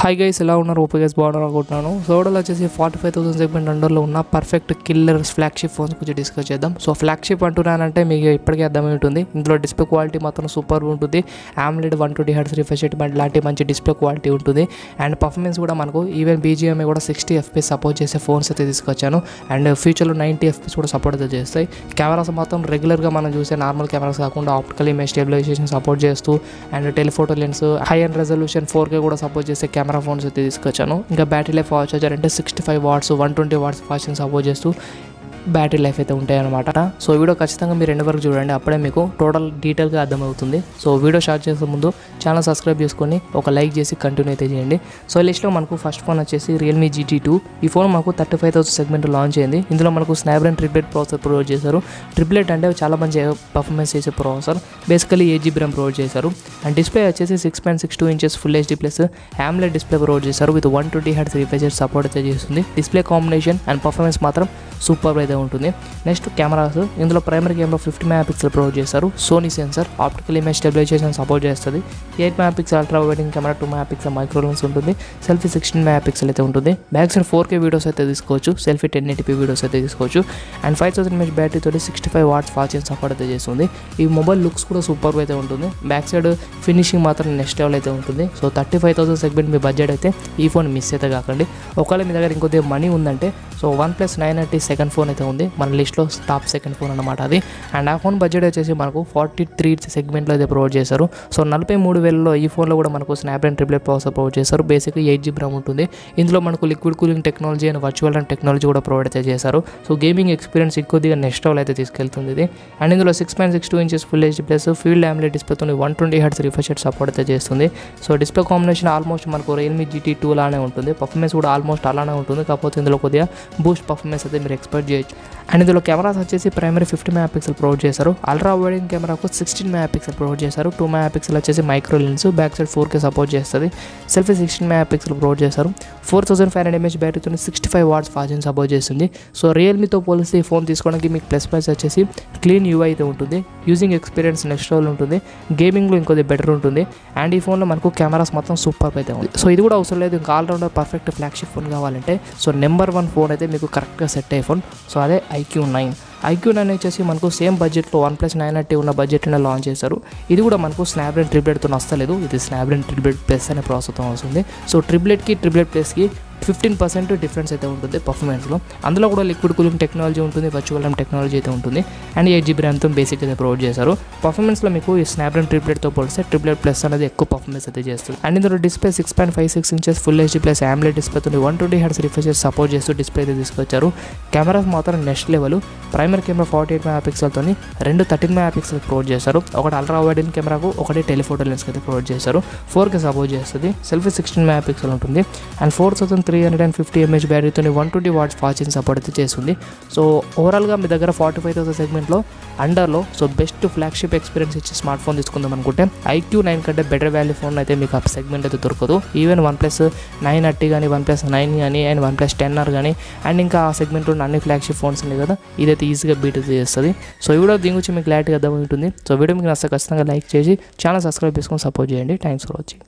Hi guys, ఎలా ఉన్నారు? OP guys బాగున్నారు అనుకుంటున్నాను. సో ఓడలో వచ్చేసి 45,000 సెగ్మెంట్ అండర్లో ఉన్న పర్ఫెక్ట్ కిల్లర్స్ ఫ్లాగ్షిప్ ఫోన్స్ గురించి డిస్కస్ చేద్దాం. సో ఫ్లాగ్షిప్ అంటున్నానంటే మీకు ఇప్పటికే అర్థమై ఉంటుంది. ఇందులో డిస్ప్లే క్వాలిటీ మాత్రం సూపర్ ఉంటుంది. AMOLED 120 Hz రిఫ్రెష్ రేట్ లాంటి మంచి డిస్ప్లే క్వాలిటీ ఉంటుంది. అండ్ పర్ఫార్మెన్స్ కూడా మనకు ఈవెన్ BGMI కూడా 60 FPS సపోర్ట్ చేసే ఫోన్స్ అయితే తీసుకొచ్చాను. అండ్ ఫ్యూచర్లో 90 FPS కూడా సపోర్ట్ అయితే చేస్తాయి. కెమెరాస్ మాత్రం రెగ్యులర్గా మనం చూసే నార్మల్ కెమెరాస్ కాకుండా ఆప్టికల్ ఇమేజ్ స్టెబిలైజేషన్ సపోర్ట్ చేస్తూ and telephoto lens high and resolution 4K కూడా సపోర్ట్ చేసే కెమెరా ఫోన్స్ అయితే తీసుకొచ్చాను. ఇంకా బ్యాటరీ లైఫ్ ఫాస్ట్ చార్జర్ అంటే 65 వాట్స్ 120 వాట్స్ ఫాస్ట్ని సపోర్ట్ చేస్తూ బ్యాటరీ లైఫ్ అయితే ఉంటాయన్నమాట. సో వీడియో ఖచ్చితంగా మీరు ఎండ్ వరకు చూడండి, అప్పుడే మీకు టోటల్ డీటెయిల్గా అర్థమవుతుంది. సో వీడియో స్టార్ట్ చేసే ముందు ఛానల్ సబ్స్క్రైబ్ చేసుకొని ఒక లైక్ చేసి కంటిన్యూ అయితే చేయండి. సో లిస్ట్లో మనకు ఫస్ట్ ఫోన్ వచ్చేసి Realme GT2. ఈ ఫోన్ మనకు 35,000 సెగ్మెంట్ లాంచ్ అయింది. ఇందులో మనకు Snapdragon ట్రిప్లెట్ ప్రాసెసర్ ప్రొవైడ్ చేశారు. ట్రిప్లెట్ అంటే చాలా మంచి పర్ఫార్మెన్స్ చేసే processor. Basically 8GB RAM provide చేశారు. అండ్ డిస్ప్లే వచ్చేసి 6.62 inches full HD plus AMOLED display provide చేశారు. With 120 Hz refresh rate support అయితే చేస్తుంది. డిస్ప్లే కాంబినేషన్ అండ్ పర్ఫార్మెన్స్ మాత్రం సూపర్ అయితే ఉంటుంది. నెక్స్ట్ కెమెరాస్, ఇందులో ప్రైమరీ కెమెరా 50 MP ప్రొవైడ్ చేశారు. Sony sensor optical image stabilization support చేస్తుంది. 8 MP అల్ట్రా వైడింగ్ కెమెరా, 2 MP మైక్రో లెన్స్ ఉంటుంది. సెల్ఫీ 16 MP అయితే ఉంటుంది. బ్యాక్ సైడ్ 4K వీడియోస్ అయితే తీసుకోవచ్చు. సెల్ఫీ 1080p వీడియోస్ అయితే తీసుకోవచ్చు. అండ్ 5000 mAh బ్యాటరీ తోటి 65 వాట్స్ ఫాస్ట్ సపోర్ట్ అయితే చేస్తుంది. ఈ మొబైల్ లుక్స్ కూడా సూపర్ అయితే ఉంటుంది. బ్యాక్ సైడ్ ఫినిషింగ్ మాత్రం నెక్స్ట్ లెవెల్ అయితే ఉంటుంది. సో 35,000 సెగ్మెంట్ మీ బడ్జెట్ అయితే ఈ ఫోన్ మిస్ అయితే కాకండి. ఒకవేళ మీ దగ్గర ఇంకొద్దిగా మనీ ఉందంటే సో OnePlus 990 సెకండ్ ఫోన్ అయితే ఉంది మన లిస్ట్లో, టాప్ సెకండ్ ఫోన్ అన్నమాట అది. అండ్ ఆ ఫోన్ బడ్జెట్ వచ్చేసి మనకు 43 సెగ్మెంట్లో అయితే ప్రొవైడ్ చేశారు. సో 43,000లో ఈ ఫోన్లో కూడా మనకు Snapdragon ట్రిప్లెట్ ప్రాసెసర్ ప్రొవైడ్ చేశారు. బేసిక్గా 8GB RAM ఉంటుంది. ఇందులో మనకు liquid cooling technology and virtual and technology కూడా ప్రొవైడ్ అయితే చేశారు. సో గేమింగ్ ఎక్స్పీరియన్స్ ఇంకొద్దిగా నెక్స్ట్ లెవెల్ అయితే తీసుకెళ్తుంది ఇది. అండ్ ఇందులో 6.62 inches full HD plus field AMOLED డిస్ప్లేతో 120 Hz refresh rate support అయితే చేస్తుంది. సో డిస్ప్లే కాంబినేషన్ ఆల్మోస్ట్ మనకు Realme GT2 లానే ఉంటుంది. పర్ఫార్మెన్స్ కూడా ఆల్మోస్ట్ అలానే ఉంటుంది. కాకపోతే ఇందులో కొద్దిగా బూస్ట్ పర్ఫార్మెన్స్ అయితే మీరు ఎక్స్పెక్ట్ చేయొచ్చు. అండ్ ఇందులో కెమెరాస్ వచ్చేసి ప్రైమరీ 50 MP ప్రొవైడ్ చేశారు. అల్ట్రా వైడింగ్ కెమెరాకు 16 MP ప్రొవైడ్ చేశారు. 2 MP వచ్చేసి micro lens, back side 4K support చేస్తుంది. సెల్ఫీ 16 MP ప్రొవైడ్ చేశారు. 4500 mAh బ్యాటరీతో 65 వాట్స్ ఫాస్ట్ని సపోర్ట్ చేస్తుంది. సో రియల్మీతో పోలిస్తే ఈ ఫోన్ తీసుకోవడానికి మీకు ప్లస్ ప్రైస్ వచ్చేసి క్లీన్ UI అయితే ఉంటుంది. యూజింగ్ ఎక్స్పీరియన్స్ నెక్స్ట్ లెవెల్ ఉంటుంది. గేమింగ్లో ఇంకొద్ది బెటర్ ఉంటుంది. అండ్ ఈ ఫోన్లో మనకు కెమెరాస్ మొత్తం సూపర్ అయితే ఉంది. సో ఇది కూడా అవసరం లేదు, ఇంకా ఆల్రౌండర్ పర్ఫెక్ట్ ఫ్లాగ్షిప్ ఫోన్ కావాలంటే సో నెంబర్ 1 ఫోన్ అయితే మీకు కరెక్ట్గా సెట్ అయ్యే ఫోన్. సో అదే iQOO 9 వచ్చేసి మనకు సేమ్ బడ్జెట్లో OnePlus 990 ఉన్న బడ్జెట్లోనే లాంచ్ చేశారు. ఇది కూడా మనకు Snapdragon ట్రిప్లెట్తో వస్తలేదు, ఇది Snapdragon ట్రిప్లెట్ ప్లస్ అనే ప్రాసెస్తో వస్తుంది. సో ట్రిప్లెట్కి ట్రిప్లెట్ ప్లస్కి 15% డిఫరెన్స్ అయితే ఉంటుంది పర్ఫార్మెన్స్లో. అందులో కూడా లిక్విడ్ కూలింగ్ టెక్నాలజీ ఉంటుంది, వర్చువల్ RAM టెక్నాలజీ అయితే ఉంటుంది. అండ్ 8GB RAMతో బేసిక్ అయితే ప్రొవైడ్ చేశారు. పర్ఫార్మెన్స్లో మీకు ఈ Snapdragon ట్రిప్లెట్తో పోలిస్తే ట్రిప్లెట్ ప్లస్ అనేది ఎక్కువ పర్ఫార్మెన్స్ అయితే చేస్తుంది. అండ్ ఇందులో display 6.56 inches full HD plus AMOLED డిస్ప్లేతో 120 Hz refresh rate support చేస్తూ డిస్ప్లే అయితే తీసుకొచ్చారు. కెమెరాస్ మాత్రం next level. Primary camera 48 MP తోని 2 13 MP ప్రొవైడ్ చేశారు. ఒకటి అల్ట్రా వైడింగ్ కెమెరాకు, ఒకటి టెలిఫోటో లెన్స్ అయితే ప్రొవైడ్ చేశారు. 4K సపోర్ట్ చేస్తుంది. సెల్ఫీ 16 MP ఉంటుంది. అండ్ 4350 mAh బ్యాటరీతో 120 వాట్స్ ఫాస్ట్ని సపోర్ట్ అయితే చేస్తుంది. సో ఓవరాల్గా మీ దగ్గర 45,000 సెగ్మెంట్లో అండర్లో సో బెస్ట్ ఫ్లాగ్షిప్ ఎక్స్పీరియన్స్ ఇచ్చే స్మార్ట్ ఫోన్ తీసుకుందాం అనుకుంటే iQOO 9 కంటే బెటర్ వాల్యూ ఫోన్ అయితే మీకు ఆ సెగ్మెంట్ అయితే దొరకదు. ఈవెన్ OnePlus 930 కానీ, OnePlus 9 కానీ, అండ్ OnePlus 10R కానీ, అండ్ ఇంకా ఆ సెగ్మెంట్లో ఉన్న అన్ని ఫ్లాగ్షిప్ ఫోన్స్ ఉన్నాయి కదా, ఇదైతే ఈజీగా బీట్ చేస్తుంది. సో ఈ వీడియో దీని గురించి మీకు క్లారిటీగా అర్థమవుతుంది. సో వీడియో మీకు నచ్చితే ఖచ్చితంగా లైక్ చేసి ఛానల్ సబ్స్క్రైబ్ చేసుకొని సపోర్ట్ చేయండి. Thanks for watching.